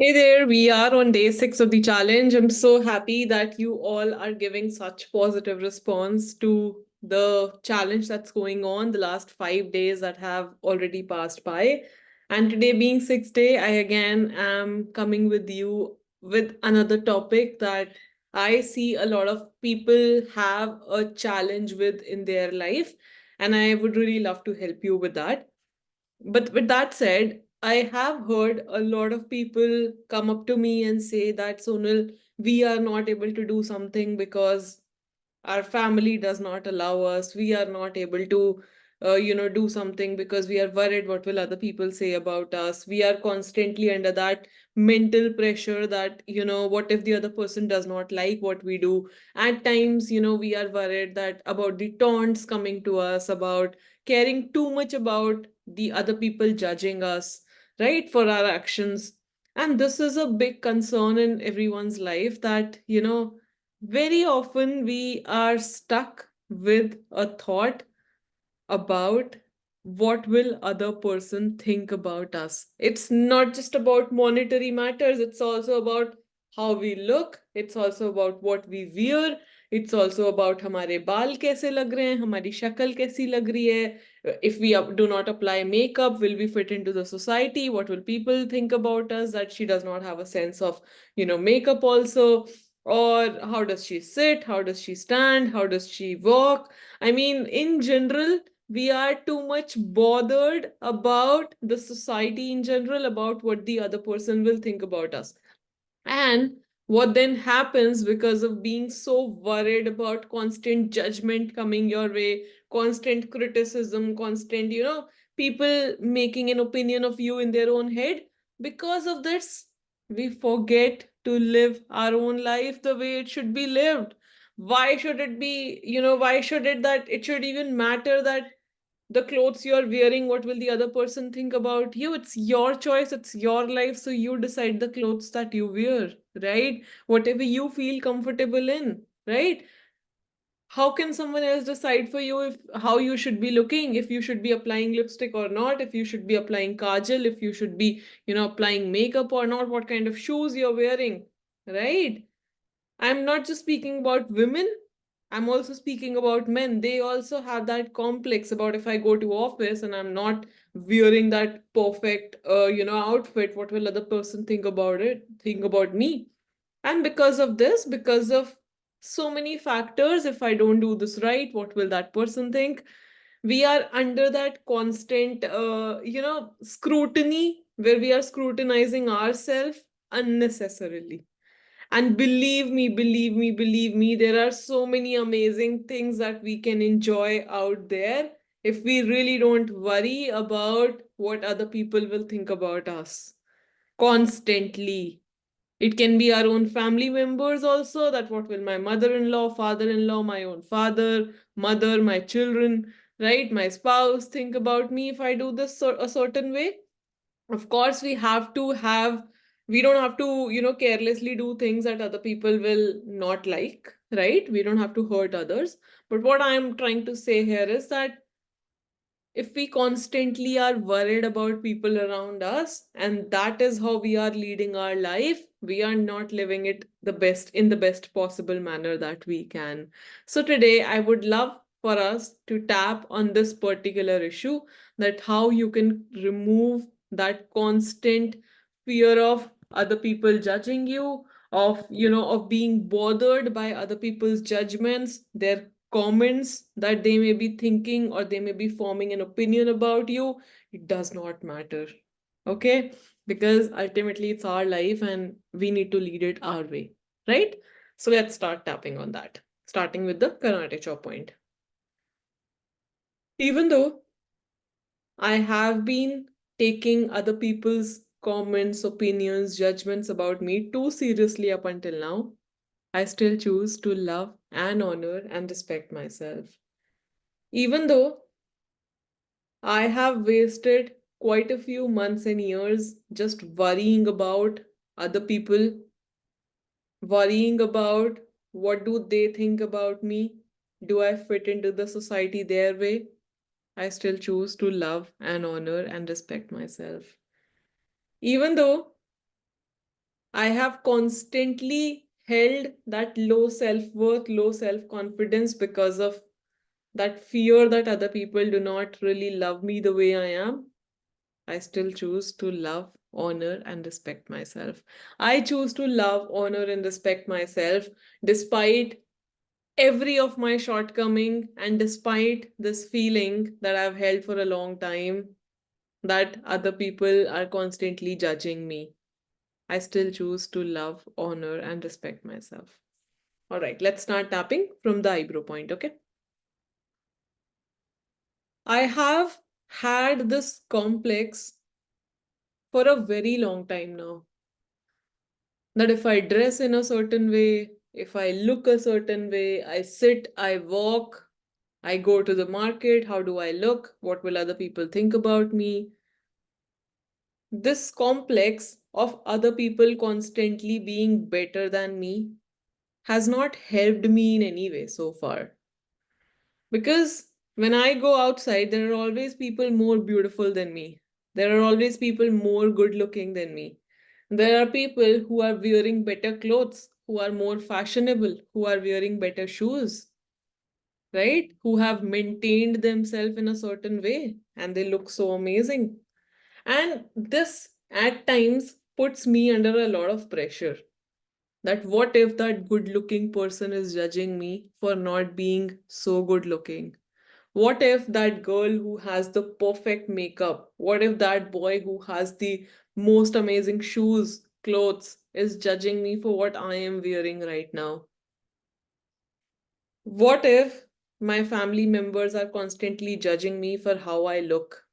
Hey there, we are on day 6 of the challenge. I'm so happy that you all are giving such positive response to the challenge that's going on the last 5 days that have already passed by. And today being 6th day, I again am coming with you with another topic that I see a lot of people have a challenge with in their life. And I would really love to help you with that. But with that said, I have heard a lot of people come up to me and say that Sonal, we are not able to do something because our family does not allow us. We are not able to do something because we are worried what will other people say about us. We are constantly under that mental pressure that what if the other person does not like what we do. At times we are worried that about the taunts coming to us, about caring too much about the other people judging us, right, for our actions. And this is a big concern in everyone's life that very often we are stuck with a thought about what will other person think about us. It's not just about monetary matters, it's also about how we look, it's also about what we wear, it's also about हमारे बाल कैसे लग रहे हैं, हमारी शक्ल कैसी लग रही है. If we do not apply makeup, will we fit into the society? What will people think about us that she does not have a sense of makeup also? Or how does she sit, how does she stand, how does she walk? I mean, in general, we are too much bothered about the society in general, about what the other person will think about us. And what then happens because of being so worried about constant judgment coming your way, constant criticism, constant, people making an opinion of you in their own head. Because of this, we forget to live our own life the way it should be lived. Why should it be, why should it that it should even matter that the clothes you're wearing, what will the other person think about you? It's your choice, it's your life, so you decide the clothes that you wear, right? Whatever you feel comfortable in, right? How can someone else decide for you if how you should be looking, if you should be applying lipstick or not, if you should be applying kajal, if you should be, applying makeup or not, what kind of shoes you're wearing, right? I'm not just speaking about women, I'm also speaking about men. They also have that complex about if I go to office and I'm not wearing that perfect outfit, what will other person think about it, think about me? And because of this, because of so many factors, if I don't do this right, what will that person think? We are under that constant scrutiny where we are scrutinizing ourselves unnecessarily. And believe me, there are so many amazing things that we can enjoy out there if we really don't worry about what other people will think about us constantly. It can be our own family members also, that what will my mother-in-law, father-in-law, my own father, mother, my children, right, my spouse think about me if I do this a certain way. Of course we don't have to carelessly do things that other people will not like, right? We don't have to hurt others. But what I'm trying to say here is that if we constantly are worried about people around us and that is how we are leading our life, we are not living it the best in the best possible manner that we can. So today I would love for us to tap on this particular issue, that how you can remove that constant fear of other people judging you, of of being bothered by other people's judgments, their comments that they may be thinking, or they may be forming an opinion about you. It does not matter. Okay? Because ultimately it's our life and we need to lead it our way. Right? So let's start tapping on that. Starting with the Karate chop point. Even though I have been taking other people's comments, opinions, judgments about me too seriously up until now, I still choose to love and honor and respect myself. Even though I have wasted quite a few months and years just worrying about other people, worrying about what do they think about me? Do I fit into the society their way? I still choose to love and honor and respect myself. Even though I have constantly held that low self-worth, low self-confidence because of that fear that other people do not really love me the way I am. I still choose to love, honor, and respect myself. I choose to love, honor, and respect myself despite every of my shortcoming and despite this feeling that I've held for a long time that other people are constantly judging me. I still choose to love, honor, and respect myself. All right, let's start tapping from the eyebrow point, okay? I have had this complex for a very long time now that if I dress in a certain way, if I look a certain way, I sit, I walk, I go to the market, how do I look? What will other people think about me? This complex of other people constantly being better than me has not helped me in any way so far. Because when I go outside, there are always people more beautiful than me. There are always people more good looking than me. There are people who are wearing better clothes, who are more fashionable, who are wearing better shoes, right? Who have maintained themselves in a certain way and they look so amazing. And this at times puts me under a lot of pressure. That what if that good looking person is judging me for not being so good looking? What if that girl who has the perfect makeup, what if that boy who has the most amazing shoes, clothes, is judging me for what I am wearing right now? What if my family members are constantly judging me for how I look?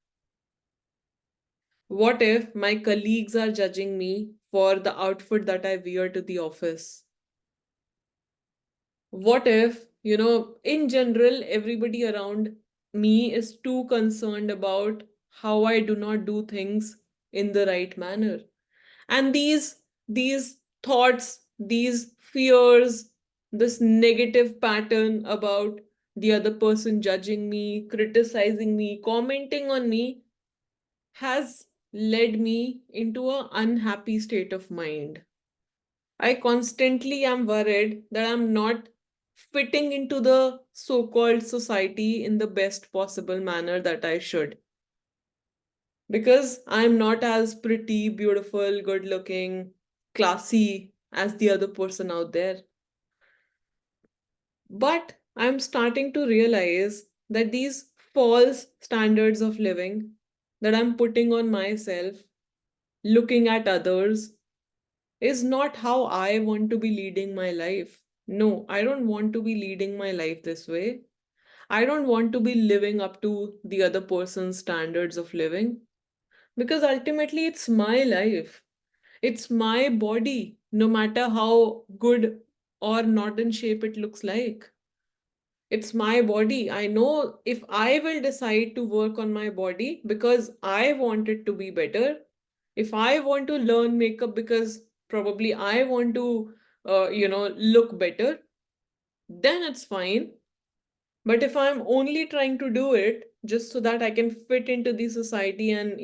What if my colleagues are judging me for the outfit that I wear to the office? What if, in general, everybody around me is too concerned about how I do not do things in the right manner? And these thoughts, these fears, this negative pattern about the other person judging me, criticizing me, commenting on me has led me into an unhappy state of mind. I constantly am worried that I'm not fitting into the so called society in the best possible manner that I should. Because I'm not as pretty, beautiful, good looking, classy as the other person out there. But I'm starting to realize that these false standards of living that I'm putting on myself, looking at others, is not how I want to be leading my life. No, I don't want to be leading my life this way. I don't want to be living up to the other person's standards of living because ultimately it's my life. It's my body, no matter how good or not in shape it looks like. It's my body. I know if I will decide to work on my body because I want it to be better, if I want to learn makeup because probably I want to, look better, then it's fine. But if I'm only trying to do it just so that I can fit into the society and,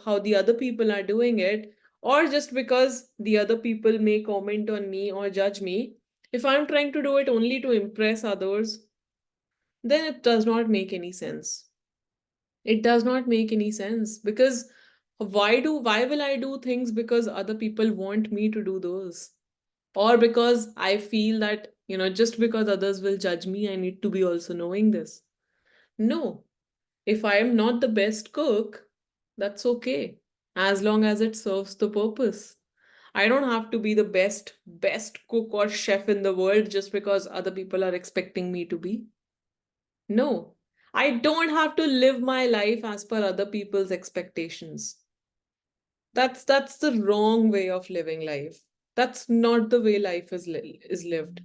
how the other people are doing it, or just because the other people may comment on me or judge me, if I'm trying to do it only to impress others, then it does not make any sense. It does not make any sense because why will I do things because other people want me to do those? Or because I feel that, just because others will judge me, I need to be also knowing this. No, if I am not the best cook, that's okay. As long as it serves the purpose. I don't have to be the best cook or chef in the world just because other people are expecting me to be. No, I don't have to live my life as per other people's expectations. That's the wrong way of living life. That's not the way life is lived.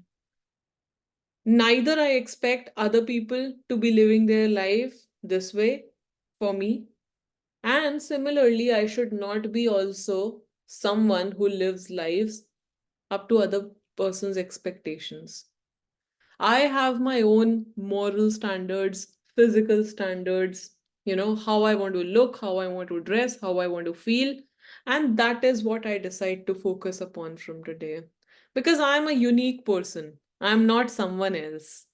Neither I expect other people to be living their life this way for me. And similarly, I should not be also someone who lives lives up to other person's expectations. I have my own moral standards, physical standards, how I want to look, how I want to dress, how I want to feel. And that is what I decide to focus upon from today. Because I'm a unique person. I'm not someone else.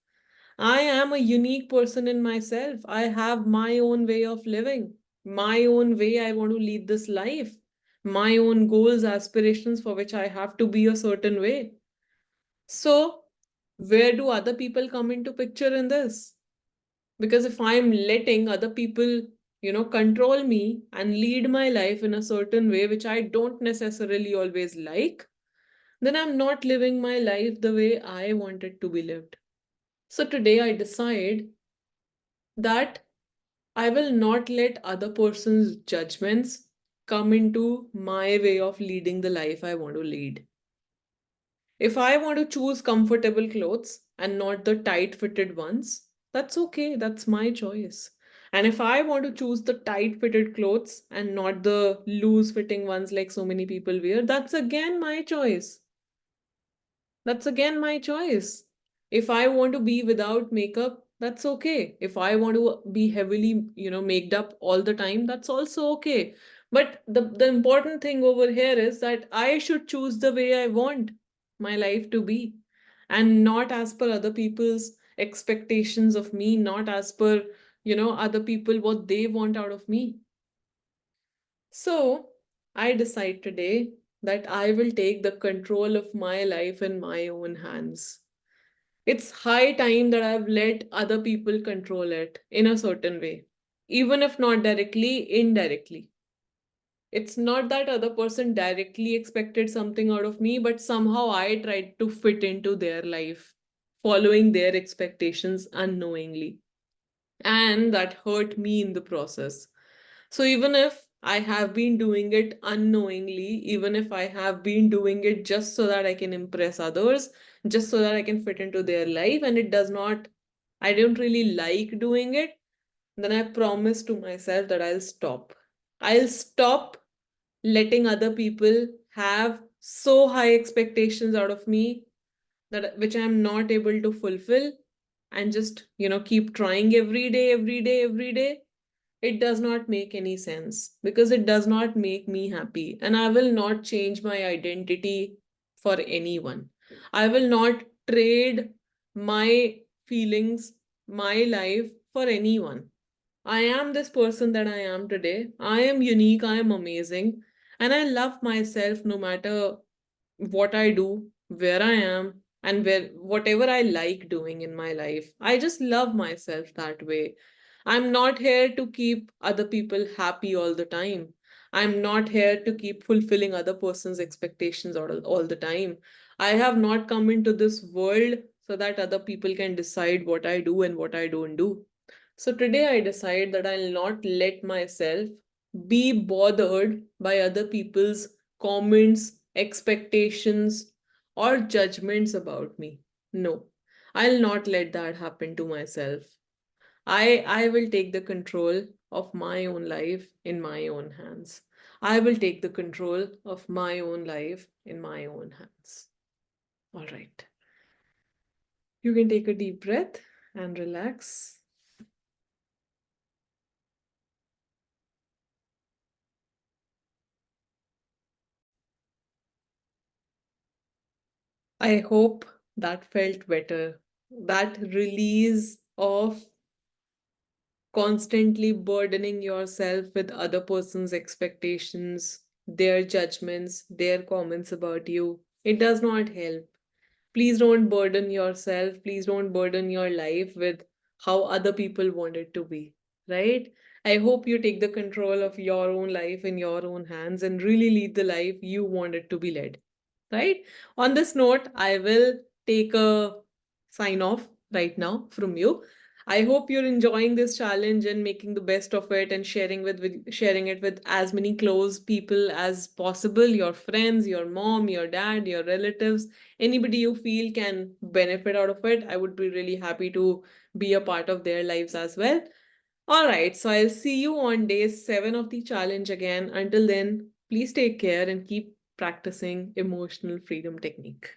I am a unique person in myself. I have my own way of living, my own way I want to lead this life, my own goals, aspirations for which I have to be a certain way. So, where do other people come into picture in this? Because if I'm letting other people, control me and lead my life in a certain way, which I don't necessarily always like, then I'm not living my life the way I want it to be lived. So today I decide that I will not let other person's judgments come into my way of leading the life I want to lead. If I want to choose comfortable clothes and not the tight fitted ones, that's okay, that's my choice. And if I want to choose the tight fitted clothes and not the loose fitting ones like so many people wear, that's again my choice. That's again my choice. If I want to be without makeup, that's okay. If I want to be heavily, maked up all the time, that's also okay. But the important thing over here is that I should choose the way I want my life to be and not as per other people's expectations of me, not as per, other people what they want out of me. So I decide today that I will take the control of my life in my own hands. It's high time that I've let other people control it in a certain way, even if not directly, indirectly. It's not that other person directly expected something out of me, but somehow I tried to fit into their life, following their expectations unknowingly. And that hurt me in the process. So even if I have been doing it unknowingly, even if I have been doing it just so that I can impress others, just so that I can fit into their life, and it does not, I don't really like doing it, then I promise to myself that I'll stop. I'll stop letting other people have so high expectations out of me that which I'm not able to fulfill, and just, keep trying every day, every day, every day. It does not make any sense because it does not make me happy. And I will not change my identity for anyone. I will not trade my feelings, my life for anyone. I am this person that I am today. I am unique. I am amazing. And I love myself no matter what I do, where I am, and whatever I like doing in my life. I just love myself that way. I'm not here to keep other people happy all the time. I'm not here to keep fulfilling other person's expectations all the time. I have not come into this world so that other people can decide what I do and what I don't do. So today I decide that I'll not let myself be bothered by other people's comments, expectations, or judgments about me. No, I'll not let that happen to myself. I will take the control of my own life in my own hands. I will take the control of my own life in my own hands. All right. You can take a deep breath and relax. I hope that felt better. That release of constantly burdening yourself with other person's expectations, their judgments, their comments about you. It does not help. Please don't burden yourself. Please don't burden your life with how other people want it to be, right? I hope you take the control of your own life in your own hands and really lead the life you want it to be led, right? On this note, I will take a sign off right now from you. I hope you're enjoying this challenge and making the best of it and sharing it with as many close people as possible, your friends, your mom, your dad, your relatives, anybody you feel can benefit out of it. I would be really happy to be a part of their lives as well. All right, so I'll see you on day 7 of the challenge again. Until then, please take care and keep practicing emotional freedom technique.